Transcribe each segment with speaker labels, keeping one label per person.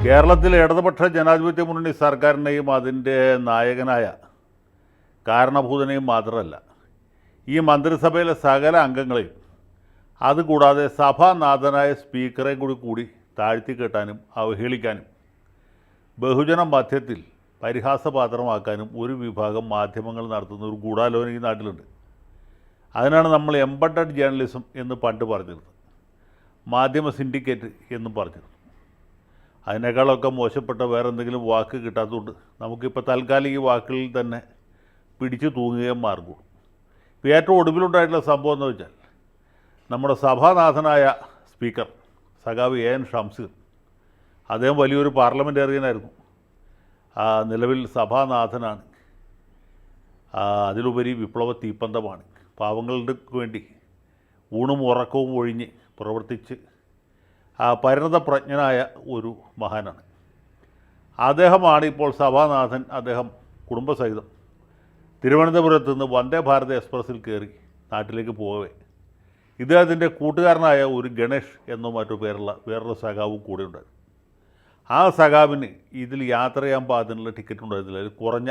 Speaker 1: കേരളത്തിലെ ഇടതുപക്ഷ ജനാധിപത്യ മുന്നണി സർക്കാരിനെയും അതിൻ്റെ നായകനായ കാരണഭൂതനെയും മാത്രമല്ല, ഈ മന്ത്രിസഭയിലെ സകല അംഗങ്ങളെയും, അതുകൂടാതെ സഭാനാഥനായ സ്പീക്കറെ കൂടി താഴ്ത്തിക്കെട്ടാനും അവഹേളിക്കാനും ബഹുജന മധ്യത്തിൽ പരിഹാസപാത്രമാക്കാനും ഒരു വിഭാഗം മാധ്യമങ്ങൾ നടത്തുന്ന ഒരു ഗൂഢാലോചന ഈ നാട്ടിലുണ്ട്. അതിനാണ് നമ്മൾ എംബഡഡ് ജേർണലിസം എന്ന് പണ്ട് പറഞ്ഞിരുന്നത്, മാധ്യമ സിൻഡിക്കേറ്റ് എന്നും പറഞ്ഞിരുന്നു. അതിനേക്കാളൊക്കെ മോശപ്പെട്ട വേറെ എന്തെങ്കിലും വാക്ക് കിട്ടാത്തതുകൊണ്ട് നമുക്കിപ്പോൾ തൽക്കാലം ഈ വാക്കുകളിൽ തന്നെ പിടിച്ചു തൂങ്ങുകയും മാർഗവും. ഇപ്പോൾ ഏറ്റവും ഒടുവിലുണ്ടായിട്ടുള്ള സംഭവം എന്ന് വെച്ചാൽ, നമ്മുടെ സഭാനാഥനായ സ്പീക്കർ സഖാവ് എൻ ഷംസീർ, അദ്ദേഹം വലിയൊരു പാർലമെൻറ്റേറിയനായിരുന്നു, നിലവിൽ സഭാനാഥനാണ്, അതിലുപരി വിപ്ലവ തീപ്പന്തമാണ്. പാവങ്ങൾക്ക് വേണ്ടി ഊണും ഉറക്കവും ഒഴിഞ്ഞ് പ്രവർത്തിച്ച് പരിണതപ്രജ്ഞനായ ഒരു മഹാനാണ്. അദ്ദേഹമാണ് ഇപ്പോൾ സഭാനാഥൻ. അദ്ദേഹം കുടുംബസഹിതം തിരുവനന്തപുരത്ത് നിന്ന് വന്ദേ ഭാരത് എക്സ്പ്രസ്സിൽ കയറി നാട്ടിലേക്ക് പോകവേ ഇദ്ദേഹത്തിൻ്റെ കൂട്ടുകാരനായ ഒരു ഗണേഷ് എന്നോ മറ്റു പേരുള്ള വേറൊരു സഖാവും കൂടെ ഉണ്ടായിരുന്നു. ആ സഖാവിന് ഇതിൽ യാത്ര ചെയ്യാൻ പാകത്തിനുള്ള ടിക്കറ്റ് ഉണ്ടായിരുന്നില്ല, അതിൽ കുറഞ്ഞ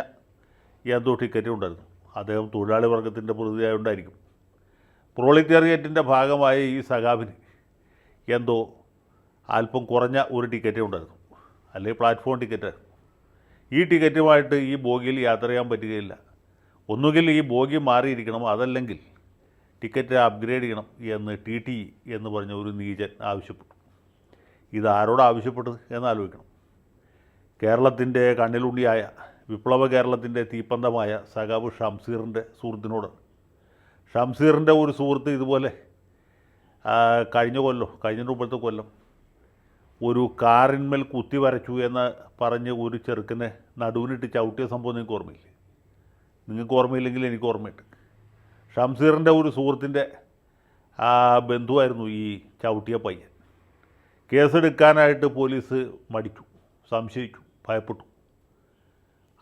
Speaker 1: എന്തോ ടിക്കറ്റ് ഉണ്ടായിരുന്നു. അദ്ദേഹം തൊഴിലാളി വർഗത്തിൻ്റെ പ്രതിനിധിയായുണ്ടായിരിക്കും. പ്രോളിറ്റേറിയറ്റിൻ്റെ ഭാഗമായ ഈ സഖാവിന് എന്തോ അല്പം കുറഞ്ഞ ഒരു ടിക്കറ്റേ ഉണ്ടായിരുന്നു, അല്ലെങ്കിൽ പ്ലാറ്റ്ഫോം ടിക്കറ്റായിരുന്നു. ഈ ടിക്കറ്റുമായിട്ട് ഈ ബോഗിയിൽ യാത്ര ചെയ്യാൻ പറ്റുകയില്ല. ഒന്നുകിൽ ഈ ബോഗി മാറിയിരിക്കണം, അതല്ലെങ്കിൽ ടിക്കറ്റ് അപ്ഗ്രേഡ് ചെയ്യണം എന്ന് TTE എന്ന് പറഞ്ഞ ഒരു നീചൻ ആവശ്യപ്പെട്ടു. ഇതാരോട് ആവശ്യപ്പെട്ടത് എന്നാലോചിക്കണം. കേരളത്തിൻ്റെ കണ്ണിലുണ്ടിയായ വിപ്ലവ കേരളത്തിൻ്റെ തീപ്പന്തമായ സഖാവ് ഷംസീറിൻ്റെ സുഹൃത്തിനോടാണ്. ഷംസീറിൻ്റെ ഒരു സുഹൃത്ത് ഇതുപോലെ കഴിഞ്ഞ മുമ്പത്തെ കൊല്ലം ഒരു കാറിന്മേൽ കുത്തി വരച്ചു എന്ന് പറഞ്ഞ് ഒരു ചെറുക്കനെ നടുവിനിട്ട് ചവിട്ടിയ സംഭവം നിങ്ങൾക്ക് ഓർമ്മയില്ലേ? നിങ്ങൾക്ക് ഓർമ്മയില്ലെങ്കിൽ എനിക്ക് ഓർമ്മയുണ്ട്. ഷംസീറിൻ്റെ ഒരു സുഹൃത്തിൻ്റെ ബന്ധുവായിരുന്നു ഈ ചവിട്ടിയ പയ്യൻ. കേസെടുക്കാനായിട്ട് പോലീസ് മടിച്ചു, സംശയിച്ചു, ഭയപ്പെട്ടു.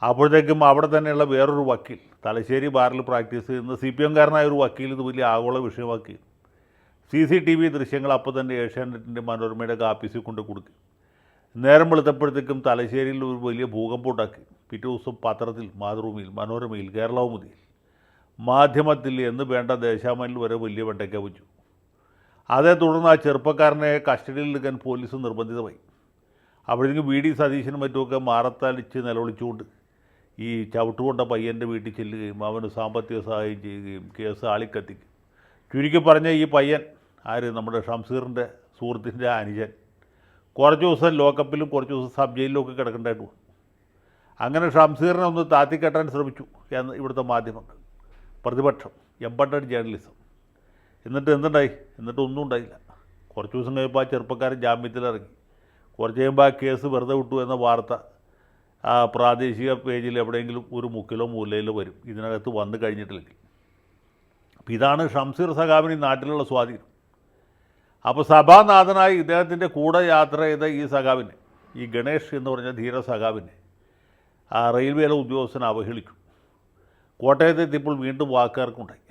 Speaker 1: അപ്പോഴത്തേക്കും അവിടെ തന്നെയുള്ള വേറൊരു വക്കീൽ, തലശ്ശേരി ബാറിൽ പ്രാക്ടീസ് ചെയ്യുന്ന CPM കാരനായ ഒരു വക്കീൽ ഇത് വലിയ ആഗോള വിഷയമാക്കി CCTV ദൃശ്യങ്ങൾ അപ്പോൾ തന്നെ ഏഷ്യാനെറ്റിൻ്റെ മനോരമയുടെ ആഫീസിൽ കൊണ്ട് കൊടുക്കും. നേരം വെളുത്തപ്പോഴത്തേക്കും തലശ്ശേരിയിൽ ഒരു വലിയ ഭൂകമ്പം ഉണ്ടാക്കി. പിറ്റേ ദിവസം പത്രത്തിൽ, മാതൃഭൂമിയിൽ, മനോരമയിൽ, കേരളകൗമുദിയിൽ, മാധ്യമത്തിൽ എന്ന് വേണ്ട ദേശാമനിൽ വരെ വലിയ വെണ്ടയ്ക്ക വെച്ചു. അതേ തുടർന്ന് ആ ചെറുപ്പക്കാരനെ കസ്റ്റഡിയിൽ എടുക്കാൻ പോലീസ് നിർബന്ധിതമായി. അപ്പോഴേക്കും VD സതീശനും മറ്റുമൊക്കെ മാറത്തലിച്ച് നിലവിളിച്ചുകൊണ്ട് ഈ ചവിട്ടുകൊണ്ട പയ്യൻ്റെ വീട്ടിൽ ചെല്ലുകയും അവന് സാമ്പത്തിക സഹായം ചെയ്യുകയും കേസ് ആളിക്കത്തിക്കും. ചുരുക്കി പറഞ്ഞ ഈ പയ്യൻ നമ്മുടെ ഷംസീറിൻ്റെ സുഹൃത്തിൻ്റെ അനുജൻ കുറച്ച് ദിവസം ലോക്കപ്പിലും കുറച്ച് ദിവസം സബ് ജയിലിലും ഒക്കെ കിടക്കേണ്ടതായിട്ട് വന്നു. അങ്ങനെ ഷംസീറിനെ ഒന്ന് താത്തിക്കെട്ടാൻ ശ്രമിച്ചു എന്ന് ഇവിടുത്തെ മാധ്യമങ്ങൾ, പ്രതിപക്ഷം, എംബഡഡ് ജേർണലിസം. എന്നിട്ട് ഒന്നും ഉണ്ടായില്ല. കുറച്ച് ദിവസം കഴിയുമ്പോൾ ആ ചെറുപ്പക്കാരൻ ജാമ്യത്തിലിറങ്ങി. കുറച്ച് കഴിയുമ്പോൾ ആ കേസ് വെറുതെ വിട്ടു എന്ന വാർത്ത പ്രാദേശിക പേജിൽ എവിടെയെങ്കിലും ഒരു മുക്കിലോ മൂലയിലോ വരും, ഇതിനകത്ത് വന്നു കഴിഞ്ഞിട്ടില്ലെങ്കിൽ. അപ്പോൾ ഇതാണ് ഷംസീർ സഖാവിന് നാട്ടിലുള്ള സ്വാധീനം. അപ്പോൾ സഭാനാഥനായി ഇദ്ദേഹത്തിൻ്റെ കൂടെ യാത്ര ചെയ്ത ഈ സഖാവിനെ, ഈ ഗണേഷ് എന്ന് പറഞ്ഞ ധീര സഖാവിനെ റെയിൽവേയിലെ ഉദ്യോഗസ്ഥനെ അവഹേളിച്ചു. കോട്ടയത്ത് എത്തിയപ്പോൾ വീണ്ടും വാക്കുകാർക്കുണ്ടായി.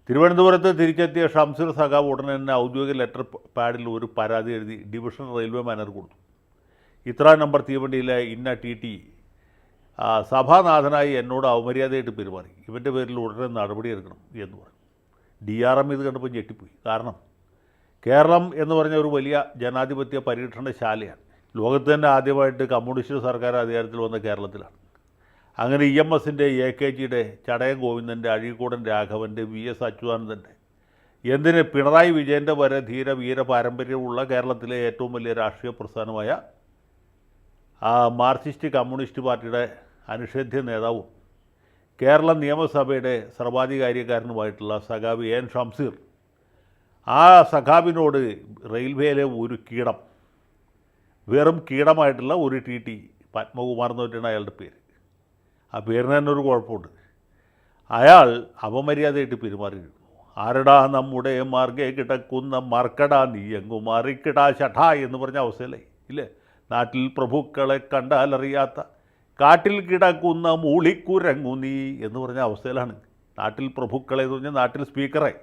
Speaker 1: തിരുവനന്തപുരത്ത് തിരിച്ചെത്തിയ ഷംസീർ സഖാവ് ഉടനെ തന്നെ ഔദ്യോഗിക ലെറ്റർ പാഡിൽ ഒരു പരാതി എഴുതി ഡിവിഷണൽ റെയിൽവേ മാനേജർ കൊടുത്തു. ഇത്ര നമ്പർ തീവണ്ടിയിലെ ഇന്ന TTE സഭാനാഥനായി എന്നോട് അവമര്യാദയായിട്ട് പെരുമാറി, ഇവൻ്റെ പേരിൽ ഉടനെ നടപടിയെടുക്കണം എന്ന് പറഞ്ഞു. DRM ഇത് കണ്ടപ്പോൾ ഞെട്ടിപ്പോയി. കാരണം കേരളം എന്ന് പറഞ്ഞ ഒരു വലിയ ജനാധിപത്യ പരീക്ഷണശാലയാണ്. ലോകത്ത് തന്നെ ആദ്യമായിട്ട് കമ്മ്യൂണിസ്റ്റ് സർക്കാർ അധികാരത്തിൽ വന്ന കേരളത്തിലാണ്. അങ്ങനെ EMSൻ്റെ, AKGയുടെ, ചടയം ഗോവിന്ദൻ്റെ, അഴീക്കോടൻ രാഘവൻ്റെ, VS അച്യുതാനന്ദൻ്റെ, എന്തിന് പിണറായി വിജയൻ്റെ വരെ ധീര വീര പാരമ്പര്യമുള്ള കേരളത്തിലെ ഏറ്റവും വലിയ രാഷ്ട്രീയ പ്രസ്ഥാനമായ മാർക്സിസ്റ്റ് കമ്മ്യൂണിസ്റ്റ് പാർട്ടിയുടെ അനിഷേധ്യ നേതാവും കേരള നിയമസഭയുടെ സർവാധികാരിക്കാരനുമായിട്ടുള്ള സഖാവ് എൻ ഷംസീർ, ആ സഖാവിനോട് റെയിൽവേയിലെ ഒരു കീടം, വെറും കീടമായിട്ടുള്ള ഒരു TTE, പത്മകുമാർ എന്ന് പറഞ്ഞാണ് അയാളുടെ പേര്. ആ പേരിന് തന്നെ ഒരു കുഴപ്പമുണ്ട്. അയാൾ അപമര്യാദയായിട്ട് പെരുമാറിയിരുന്നു. ആരടാ നമ്മുടെ മാർഗേ കിടക്കുന്ന മർക്കടാ നീ എങ്ങു മാറിക്കിടാ ഷഠാ എന്ന് പറഞ്ഞ അവസ്ഥയിലായി ഇല്ലേ? നാട്ടിൽ പ്രഭുക്കളെ കണ്ടാലറിയാത്ത കാട്ടിൽ കിടക്കുന്ന മൂളിക്കുരങ്ങു നീ എന്ന് പറഞ്ഞ അവസ്ഥയിലാണ്. നാട്ടിൽ പ്രഭുക്കളെ എന്ന് പറഞ്ഞാൽ നാട്ടിൽ സ്പീക്കറെ,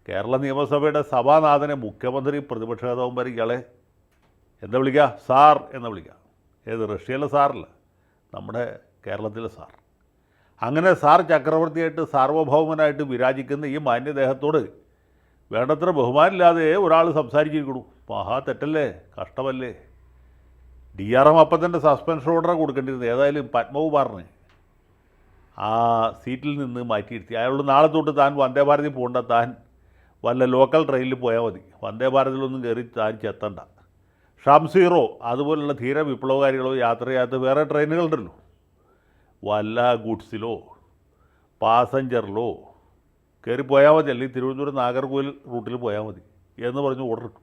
Speaker 1: കേരള നിയമസഭയുടെ സഭാനാഥനെ, മുഖ്യമന്ത്രി, പ്രതിപക്ഷ നേതാവും വരെ ഇയാളെ എന്താ വിളിക്കുക? സാർ എന്ന് വിളിക്കുക. ഏത് റഷ്യയിലെ സാറല്ല, നമ്മുടെ കേരളത്തിലെ സാർ. അങ്ങനെ സാർ ചക്രവർത്തിയായിട്ട് സാർവഭൗമനായിട്ട് വിരാജിക്കുന്ന ഈ മാന്യദേഹത്തോട് വേണ്ടത്ര ബഹുമാനമില്ലാതെ ഒരാൾ സംസാരിച്ചിരിക്കണു. മഹാ തെറ്റല്ലേ, കഷ്ടമല്ലേ. DRM അപ്പം തന്നെ സസ്പെൻഷൻ ഓർഡർ കൊടുക്കേണ്ടിരുന്നത്. ഏതായാലും പത്മകുമാറിന് ആ സീറ്റിൽ നിന്ന് മാറ്റിയിരുത്തി. അയാളോട് നാളെ തൊട്ട് താൻ വന്ദേ ഭാരതിൽ പോകണ്ട, താൻ വല്ല ലോക്കൽ ട്രെയിനിൽ പോയാൽ മതി, വന്ദേ ഭാരതിലൊന്നും കയറി താൻ ചെത്തണ്ട. ഷംസീറോ അതുപോലുള്ള ധീര വിപ്ലവകാരികളോ യാത്ര ചെയ്യാത്ത വേറെ ട്രെയിനുകളുണ്ടല്ലോ, വല്ല ഗുഡ്സിലോ പാസഞ്ചറിലോ കയറി പോയാൽ മതി, അല്ലെങ്കിൽ തിരുവനന്തപുരം നാഗർകോവിൽ റൂട്ടിൽ പോയാൽ മതി എന്ന് പറഞ്ഞ് ഓർഡർ ഇട്ടു.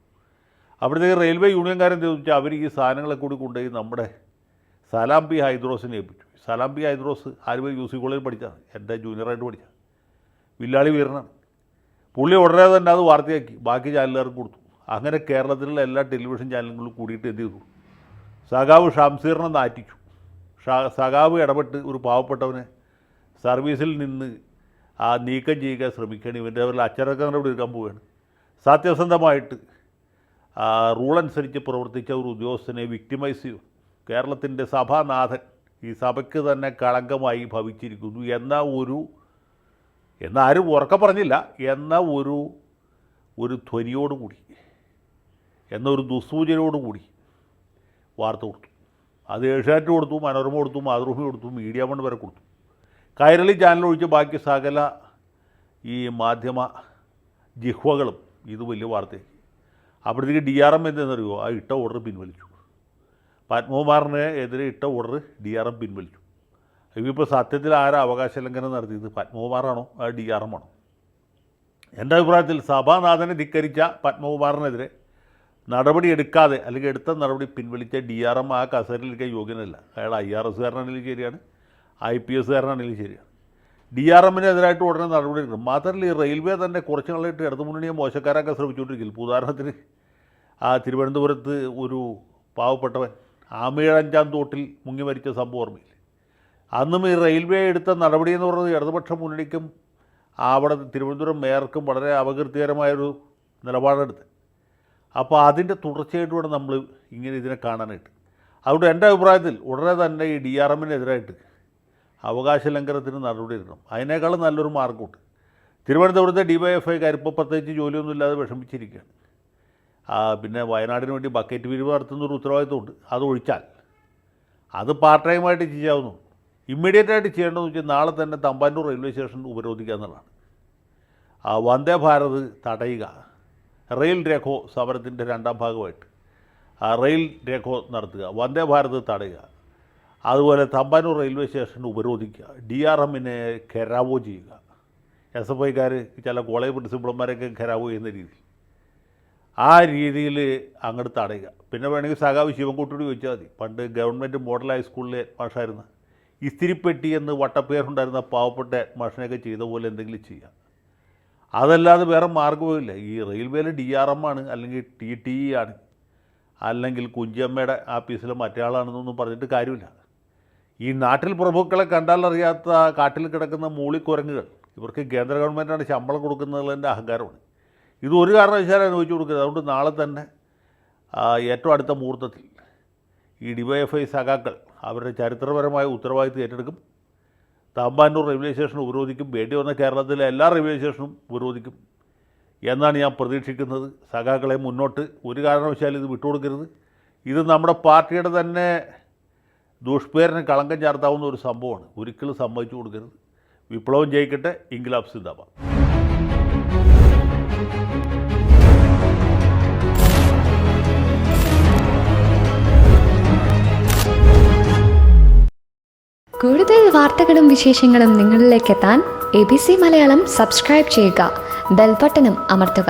Speaker 1: അപ്പോഴത്തേക്ക് റെയിൽവേ യൂണിയൻകാരൻ ചോദിച്ചാൽ അവർ ഈ സാധനങ്ങളെ കൂടി കൊണ്ടുപോയി നമ്മുടെ സലാം പി ഹൈദ്രോസിനെ ഏൽപ്പിച്ചു. സലാം പി ഹൈദ്രോസ് ആലുവ UC കോളേജിൽ പഠിച്ചാണ്, എൻ്റെ ജൂനിയറായിട്ട് പഠിച്ച വില്ലാളി വീരനാണ്. പുള്ളി ഉടനെ തന്നെ അത് വാർത്തയാക്കി ബാക്കി ചാനലുകാർക്ക് കൊടുത്തു. അങ്ങനെ കേരളത്തിലുള്ള എല്ലാ ടെലിവിഷൻ ചാനലുകളും കൂടിയിട്ട് എന്ത് ചെയ്തു? സഖാവ് ഷംസീറിനെ നാറ്റിച്ചു. സഖാവ് ഇടപെട്ട് ഒരു പാവപ്പെട്ടവനെ സർവീസിൽ നിന്ന് നീക്കം ചെയ്യുക ശ്രമിക്കുകയാണ്. ഇവൻ്റെ അവരുടെ അച്ചടക്കം ഇവിടെ എടുക്കാൻ പോവുകയാണ്. സത്യസന്ധമായിട്ട് റൂൾ അനുസരിച്ച് പ്രവർത്തിച്ച ഒരു ഉദ്യോഗസ്ഥനെ വിക്ടിമൈസ് ചെയ്തു. കേരളത്തിൻ്റെ സഭാനാഥൻ ഈ സഭയ്ക്ക് തന്നെ കളങ്കമായി ഭവിച്ചിരിക്കുന്നു എന്നാരും ഉറക്കെ പറഞ്ഞില്ല, എന്ന ഒരു ധ്വനിയോടുകൂടി, എന്നൊരു ദുസ്സൂചനയോടുകൂടി വാർത്ത കൊടുത്തു. അത് ഏഷ്യാനെറ്റ് കൊടുത്തു, മനോരമ കൊടുത്തു, മാതൃഭൂമി കൊടുത്തു, മീഡിയ വൺ വരെ കൊടുത്തു. കൈരളി ചാനൽ ഒഴിച്ച് ബാക്കി സകല ഈ മാധ്യമ ജിഹ്വകളും ഇത് വലിയ വാർത്തയാക്കി. അപ്പോഴത്തേക്ക് DRM എന്തെന്നറിയുമോ? ആ ഇട്ട ഓർഡർ പിൻവലിച്ചു. പത്മകുമാറിന് എതിരെ ഇട്ട ഓർഡർ DRM പിൻവലിച്ചു. ഇപ്പോൾ സത്യത്തിൽ ആരാ അവകാശ ലംഘനം നടത്തിയത്? പത്മകുമാറാണോ ആ DRM ആണോ? എൻ്റെ അഭിപ്രായത്തിൽ സഭാനാഥനെ ധിക്കരിച്ച പത്മകുമാറിനെതിരെ നടപടി എടുക്കാതെ, അല്ലെങ്കിൽ എടുത്ത നടപടി പിൻവലിച്ച DRM ആ കസേരയിലേക്ക് യോഗ്യനല്ല. അയാൾ IRSകാരനാണെങ്കിലും ശരിയാണ്, IPSകാരനാണെങ്കിലും ശരിയാണ്. DRMനെതിരായിട്ട് ഉടനെ നടപടി എടുക്കണം. മാത്രമല്ല ഈ റെയിൽവേ തന്നെ കുറച്ച് നാളായിട്ട് ഇടതുമുന്നണിയെ മോശക്കാരാക്കാൻ ശ്രമിച്ചുകൊണ്ടിരിക്കില്ല. ഉദാഹരണത്തിന് തിരുവനന്തപുരത്ത് ഒരു പാവപ്പെട്ടവൻ ആമേഴഞ്ചാം തോട്ടിൽ മുങ്ങി മരിച്ച സംഭവം ഓർമ്മയില്ല. അന്നും ഈ റെയിൽവേ എടുത്ത നടപടി എന്ന് പറയുന്നത് ഇടതുപക്ഷ മുന്നണിക്കും അവിടെ തിരുവനന്തപുരം മേയർക്കും വളരെ അപകീർത്തികരമായൊരു നിലപാടെടുത്ത്. അപ്പോൾ അതിൻ്റെ തുടർച്ചയായിട്ട് വേണം നമ്മൾ ഇങ്ങനെ ഇതിനെ കാണാനായിട്ട്. അതുകൊണ്ട് എൻ്റെ അഭിപ്രായത്തിൽ ഉടനെ തന്നെ ഈ DRMനെതിരായിട്ട് അവകാശ ലംഘനത്തിന് നടപടി എടുക്കണം. അതിനേക്കാളും നല്ലൊരു മാർഗമുണ്ട്. തിരുവനന്തപുരത്തെ DYFIക്കാർ ഇപ്പോൾ പ്രത്യേകിച്ച് ജോലിയൊന്നുമില്ലാതെ വിഷമിച്ചിരിക്കുകയാണ്. പിന്നെ വയനാടിന് വേണ്ടി ബക്കറ്റ് പിരിവ് നടത്തുന്നൊരു ഉത്തരവാദിത്വമുണ്ട്. അതൊഴിച്ചാൽ അത് പാർട്ട് ടൈമായിട്ട് ചെയ്യാവുന്നു. ഇമ്മീഡിയറ്റായിട്ട് ചെയ്യേണ്ടതെന്ന് വെച്ചാൽ നാളെ തന്നെ തമ്പാനൂർ റെയിൽവേ സ്റ്റേഷൻ ഉപരോധിക്കുക എന്നുള്ളതാണ്. വന്ദേ ഭാരത് തടയുക, റെയിൽ രേഖോ സമരത്തിൻ്റെ രണ്ടാം ഭാഗമായിട്ട് റെയിൽ രേഖോ നടത്തുക, വന്ദേ ഭാരത് തടയുക, അതുപോലെ റെയിൽവേ സ്റ്റേഷൻ ഉപരോധിക്കുക, DRMനെ ഘെരാവോ ചെയ്യുക. SFIക്കാർ ചില കോളേജ് പ്രിൻസിപ്പൾമാരൊക്കെ ഘെരാവോ ചെയ്യുന്ന രീതി, ആ രീതിയിൽ അങ്ങോട്ട് തടയുക. പിന്നെ വേണമെങ്കിൽ സഖാവ് ശിവൻകുട്ടിയോട് ചോദിച്ചാൽ മതി. പണ്ട് ഗവൺമെൻറ് മോഡൽ ഹൈസ്കൂളിലെ മാഷായിരുന്ന ഇസ്തിരിപ്പെട്ടി എന്ന് വട്ടപ്പേരുണ്ടായിരുന്ന പാവപ്പെട്ട മാഷിനെയൊക്കെ ചെയ്ത പോലെ എന്തെങ്കിലും ചെയ്യുക. അതല്ലാതെ വേറെ മാർഗ്ഗവുമില്ല. ഈ റെയിൽവേയിൽ DRM ആണ്, അല്ലെങ്കിൽ TTE ആണ്, അല്ലെങ്കിൽ കുഞ്ചമ്മയുടെ ആഫീസിലെ മറ്റേയാളാണെന്നൊന്നും പറഞ്ഞിട്ട് കാര്യമില്ല. ഈ നാട്ടിൽ പ്രഭുക്കളെ കണ്ടാലറിയാത്ത കാട്ടിൽ കിടക്കുന്ന മൂളിക്കുരങ്ങുകൾ, ഇവർക്ക് കേന്ദ്ര ഗവൺമെൻറ്റാണ് ശമ്പളം കൊടുക്കുന്നതിൻ്റെ അഹങ്കാരമാണ്. ഇത് ഒരു കാരണവശാലും അനുഭവിച്ചു കൊടുക്കരുത്. അതുകൊണ്ട് നാളെ തന്നെ ഏറ്റവും അടുത്ത മുഹൂർത്തത്തിൽ ഈ DYFI സഖാക്കൾ അവരുടെ ചരിത്രപരമായ ഉത്തരവാദിത്വം ഏറ്റെടുക്കും. തമ്പാനൂർ റെയിൽവേ സ്റ്റേഷൻ ഉപരോധിക്കും. വേണ്ടി വന്ന കേരളത്തിലെ എല്ലാ റെയിൽവേ സ്റ്റേഷനും ഉപരോധിക്കും എന്നാണ് ഞാൻ പ്രതീക്ഷിക്കുന്നത്. സഖാക്കളെ മുന്നോട്ട് ഒരു കാരണവശാലും ഇത് വിട്ടുകൊടുക്കരുത്. ഇത് നമ്മുടെ പാർട്ടിയുടെ തന്നെ ദുഷ്പേരിന് കളങ്കം ചാർത്താവുന്ന ഒരു സംഭവമാണ്. ഒരിക്കലും സമ്മതിച്ചു കൊടുക്കരുത്. വിപ്ലവം ജയിക്കട്ടെ. ഇൻക്ലാബ് സിന്ദാബാദ്.
Speaker 2: കൂടുതൽ വാർത്തകളും വിശേഷങ്ങളും നിങ്ങളിലേക്ക് എത്താൻ ABC മലയാളം സബ്സ്ക്രൈബ് ചെയ്യുക, ബെൽബട്ടനും അമർത്തുക.